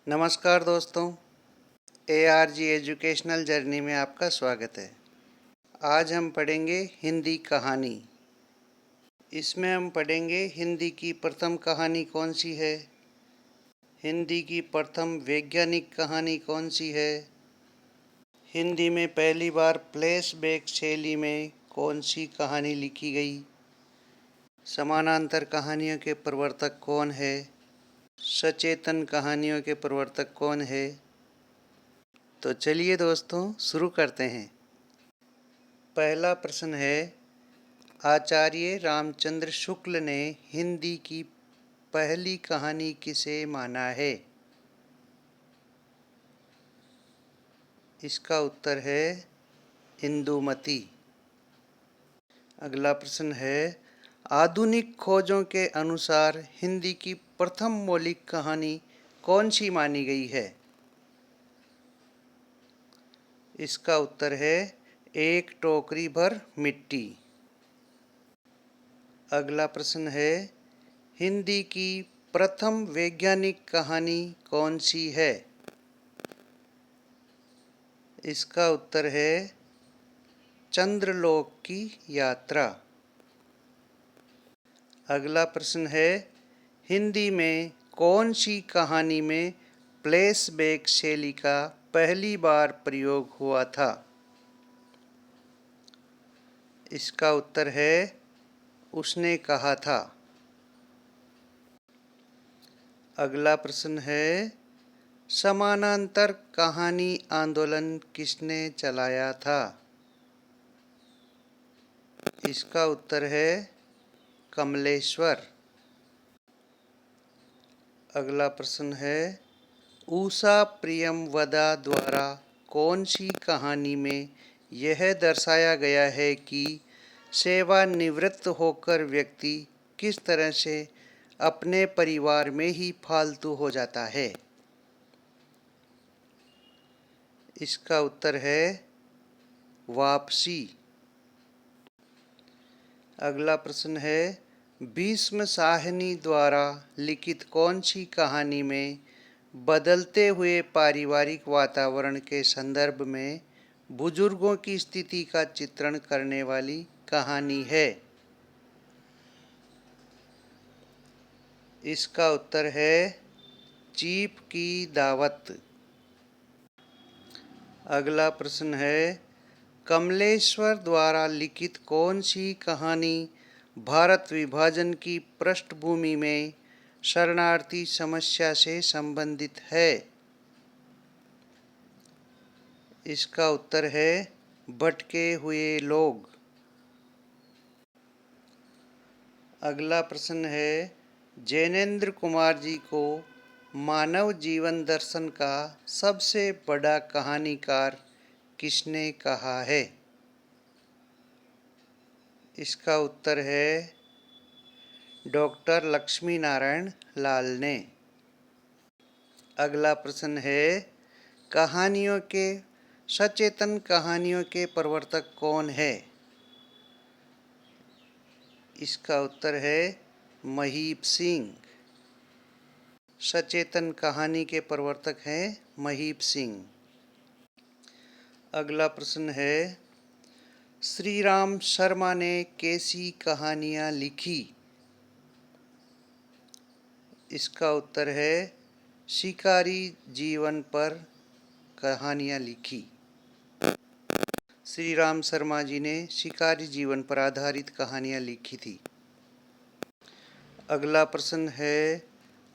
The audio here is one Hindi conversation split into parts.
नमस्कार दोस्तों, ARG एजुकेशनल जर्नी में आपका स्वागत है। आज हम पढ़ेंगे हिंदी कहानी। इसमें हम पढ़ेंगे हिंदी की प्रथम कहानी कौन सी है, हिंदी की प्रथम वैज्ञानिक कहानी कौन सी है, हिंदी में पहली बार फ्लैशबैक शैली में कौन सी कहानी लिखी गई, समानांतर कहानियों के प्रवर्तक कौन है, सचेतन कहानियों के प्रवर्तक कौन है। तो चलिए दोस्तों शुरू करते हैं। पहला प्रश्न है, आचार्य रामचंद्र शुक्ल ने हिंदी की पहली कहानी किसे माना है? इसका उत्तर है इंदुमती। अगला प्रश्न है, आधुनिक खोजों के अनुसार हिंदी की प्रथम मौलिक कहानी कौन सी मानी गई है? इसका उत्तर है एक टोकरी भर मिट्टी। अगला प्रश्न है, हिंदी की प्रथम वैज्ञानिक कहानी कौन सी है? इसका उत्तर है चंद्रलोक की यात्रा। अगला प्रश्न है, हिंदी में कौन सी कहानी में फ्लैशबैक शैली का पहली बार प्रयोग हुआ था? इसका उत्तर है उसने कहा था। अगला प्रश्न है, समानांतर कहानी आंदोलन किसने चलाया था? इसका उत्तर है कमलेश्वर। अगला प्रश्न है, उषा प्रियमवदा द्वारा कौन सी कहानी में यह दर्शाया गया है कि सेवानिवृत्त होकर व्यक्ति किस तरह से अपने परिवार में ही फालतू हो जाता है? इसका उत्तर है वापसी। अगला प्रश्न है, भीष्म साहनी द्वारा लिखित कौन सी कहानी में बदलते हुए पारिवारिक वातावरण के संदर्भ में बुजुर्गों की स्थिति का चित्रण करने वाली कहानी है? इसका उत्तर है चीफ की दावत। अगला प्रश्न है, कमलेश्वर द्वारा लिखित कौन सी कहानी भारत विभाजन की पृष्ठभूमि में शरणार्थी समस्या से संबंधित है? इसका उत्तर है भटके हुए लोग। अगला प्रश्न है, जैनेन्द्र कुमार जी को मानव जीवन दर्शन का सबसे बड़ा कहानीकार किसने कहा है? इसका उत्तर है डॉक्टर लक्ष्मी नारायण लाल ने। अगला प्रश्न है, कहानियों के सचेतन कहानियों के प्रवर्तक कौन है? इसका उत्तर है महीप सिंह। सचेतन कहानी के प्रवर्तक हैं महीप सिंह। अगला प्रश्न है, श्री राम शर्मा ने कैसी कहानियाँ लिखी? इसका उत्तर है शिकारी जीवन पर कहानियाँ लिखी। श्री राम शर्मा जी ने शिकारी जीवन पर आधारित कहानियाँ लिखी थी। अगला प्रश्न है,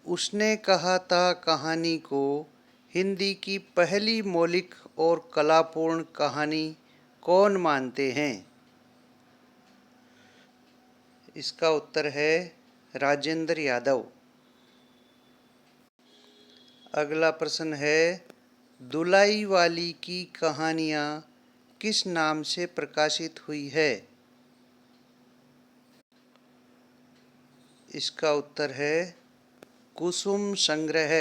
उसने कहा था कहानी को हिंदी की पहली मौलिक और कलापूर्ण कहानी कौन मानते हैं? इसका उत्तर है राजेंद्र यादव। अगला प्रश्न है, दुलाई वाली की कहानियाँ किस नाम से प्रकाशित हुई है? इसका उत्तर है कुसुम संग्रह।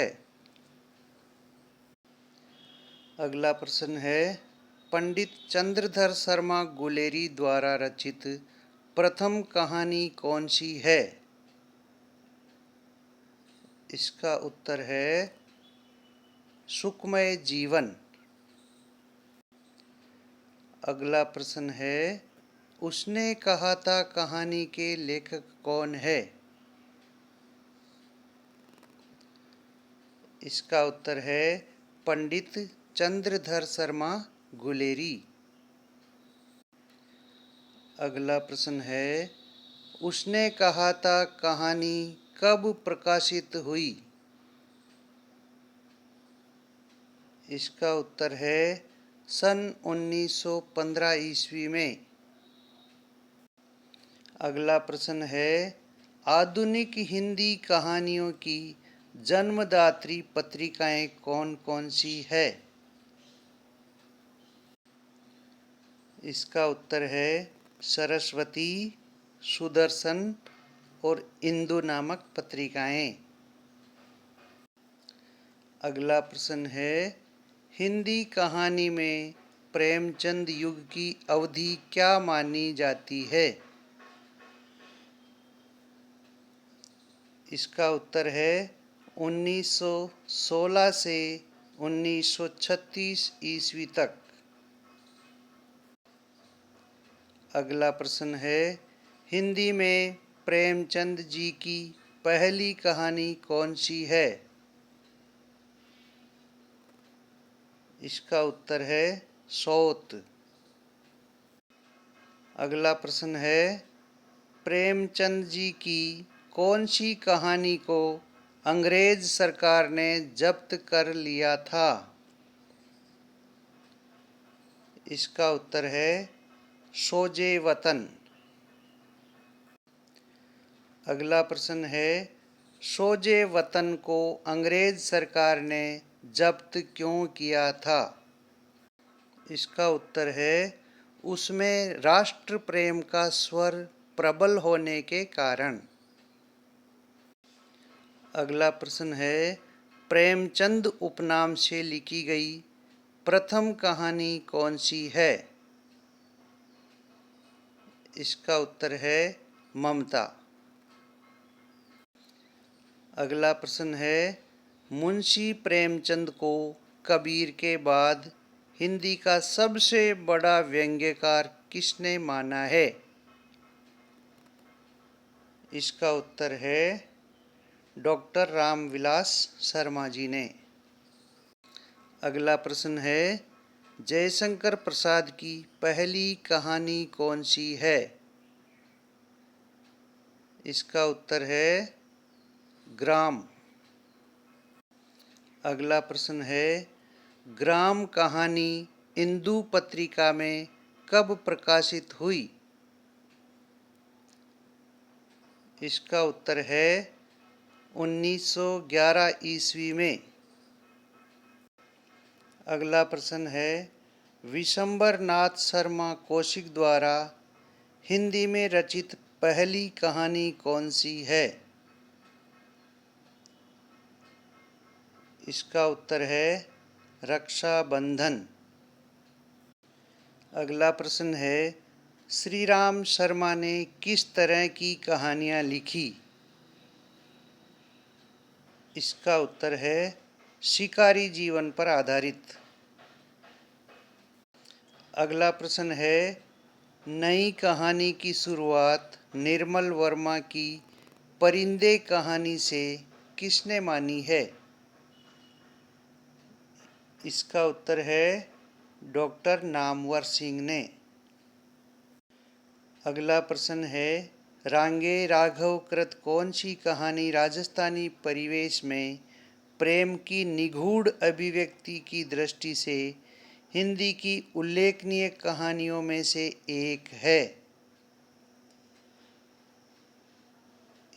अगला प्रश्न है, पंडित चंद्रधर शर्मा गुलेरी द्वारा रचित प्रथम कहानी कौन सी है? इसका उत्तर है सुखमय जीवन। अगला प्रश्न है, उसने कहा था कहानी के लेखक कौन है? इसका उत्तर है पंडित चंद्रधर शर्मा गुलेरी। अगला प्रश्न है, उसने कहा था कहानी कब प्रकाशित हुई? इसका उत्तर है सन 1915 ईस्वी में। अगला प्रश्न है, आधुनिक हिंदी कहानियों की जन्मदात्री पत्रिकाएं कौन कौन सी है? इसका उत्तर है सरस्वती, सुदर्शन और इंदु नामक पत्रिकाएं। अगला प्रश्न है, हिंदी कहानी में प्रेमचंद युग की अवधि क्या मानी जाती है? इसका उत्तर है 1916 से 1936 ईस्वी तक। अगला प्रश्न है, हिंदी में प्रेमचंद जी की पहली कहानी कौन सी है? इसका उत्तर है सौत। अगला प्रश्न है, प्रेमचंद जी की कौन सी कहानी को अंग्रेज सरकार ने जब्त कर लिया था? इसका उत्तर है सोजे वतन। अगला प्रश्न है, सोजे वतन को अंग्रेज सरकार ने जब्त क्यों किया था? इसका उत्तर है उसमें राष्ट्र प्रेम का स्वर प्रबल होने के कारण। अगला प्रश्न है, प्रेमचंद उपनाम से लिखी गई प्रथम कहानी कौन सी है? इसका उत्तर है ममता। अगला प्रश्न है, मुंशी प्रेमचंद को कबीर के बाद हिंदी का सबसे बड़ा व्यंग्यकार किसने माना है? इसका उत्तर है डॉक्टर रामविलास शर्मा जी ने। अगला प्रश्न है, जयशंकर प्रसाद की पहली कहानी कौन सी है? इसका उत्तर है ग्राम। अगला प्रश्न है, ग्राम कहानी इंदु पत्रिका में कब प्रकाशित हुई? इसका उत्तर है 1911 ईस्वी में। अगला प्रश्न है, विशंबर नाथ शर्मा कौशिक द्वारा हिंदी में रचित पहली कहानी कौन सी है? इसका उत्तर है रक्षाबंधन। अगला प्रश्न है, श्री राम शर्मा ने किस तरह की कहानियाँ लिखी? इसका उत्तर है शिकारी जीवन पर आधारित। अगला प्रश्न है, नई कहानी की शुरुआत निर्मल वर्मा की परिंदे कहानी से किसने मानी है? इसका उत्तर है डॉक्टर नामवर सिंह ने। अगला प्रश्न है, रांगे राघव कृत कौन सी कहानी राजस्थानी परिवेश में प्रेम की निगूढ़ अभिव्यक्ति की दृष्टि से हिंदी की उल्लेखनीय कहानियों में से एक है?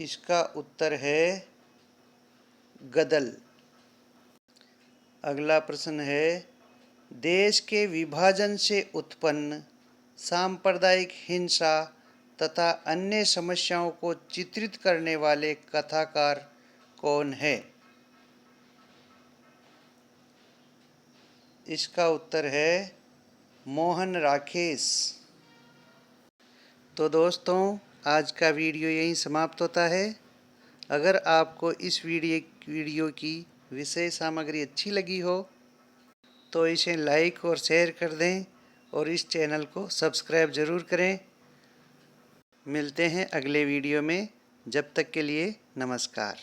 इसका उत्तर है गदल। अगला प्रश्न है, देश के विभाजन से उत्पन्न सांप्रदायिक हिंसा तथा अन्य समस्याओं को चित्रित करने वाले कथाकार कौन है? इसका उत्तर है मोहन राकेश। तो दोस्तों, आज का वीडियो यहीं समाप्त होता है। अगर आपको इस वीडियो की विषय सामग्री अच्छी लगी हो तो इसे लाइक और शेयर कर दें और इस चैनल को सब्सक्राइब ज़रूर करें। मिलते हैं अगले वीडियो में, जब तक के लिए नमस्कार।